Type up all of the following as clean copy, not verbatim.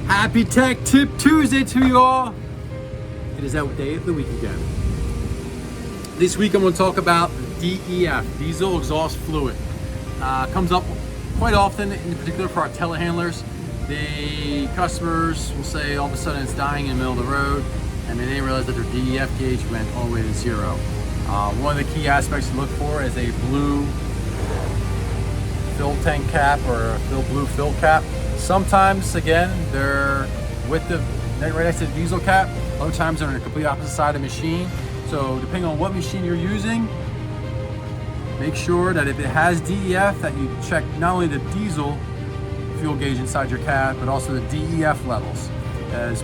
Happy Tech Tip Tuesday to you all. It is that day of the week again. This week I'm going to talk about DEF, diesel exhaust fluid. Comes up quite often, in particular for our telehandlers. Customers will say all of a sudden it's dying in the middle of the road, and they didn't realize that their DEF gauge went all the way to zero. One of the key aspects to look for is a blue fill tank cap or a blue fill cap. Sometimes, again, they're with the right next to the diesel cap. Other times they're on the complete opposite side of the machine. So depending on what machine you're using, make sure that if it has DEF, that you check not only the diesel fuel gauge inside your cap, but also the DEF levels. That is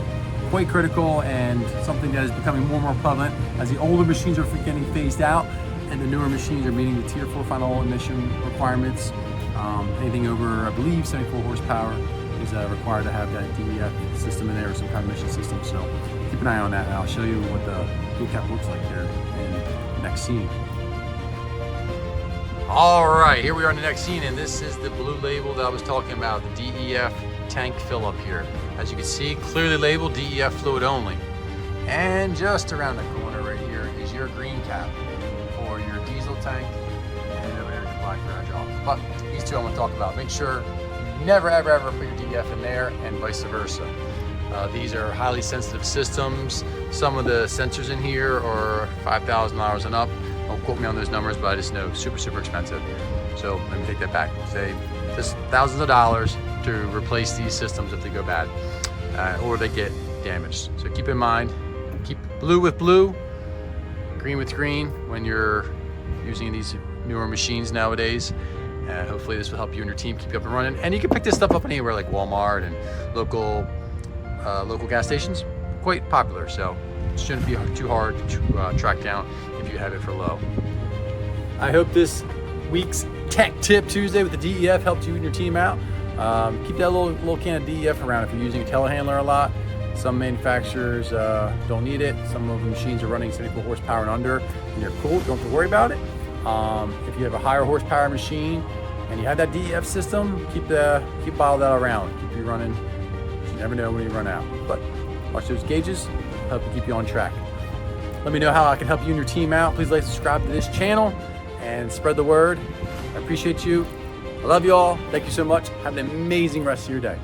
quite critical and something that is becoming more and more prevalent as the older machines are getting phased out and the newer machines are meeting the Tier 4 final emission requirements. Anything over, I believe, 74 horsepower is required to have that DEF system in there or some kind of emission system. So keep an eye on that, and I'll show you what the fuel cap looks like here in the next scene. All right, here we are in the next scene, and this is the blue label that I was talking about, the DEF tank fill up here. As you can see, clearly labeled DEF fluid only. And just around the corner right here is your green cap for your diesel tank, and over there is your black fragile. But these two I'm going to talk about. Make sure you never ever put your DEF in there, and vice versa. These are highly sensitive systems. Some of the sensors in here are $5,000 and up. Don't quote me on those numbers, but I just know super expensive. So let me take that back. Say just thousands of dollars to replace these systems if they go bad or they get damaged. So keep in mind, keep blue with blue, green with green when you're using these newer machines nowadays. Hopefully this will help you and your team keep you up and running. And you can pick this stuff up anywhere like Walmart and local gas stations. Quite popular, so it shouldn't be too hard to track down if you have it for low. I hope this week's Tech Tip Tuesday with the DEF helped you and your team out. Keep that little can of DEF around if you're using a telehandler a lot. Some manufacturers don't need it. Some of the machines are running 74 horsepower and under, and you're cool, don't have to worry about it. If you have a higher horsepower machine and you have that DEF system, keep a bottle of that around. Keep you running. You never know when you run out. But watch those gauges, help you keep you on track. Let me know how I can help you and your team out. Please like, subscribe to this channel, and spread the word. I appreciate you. I love you all. Thank you so much. Have an amazing rest of your day.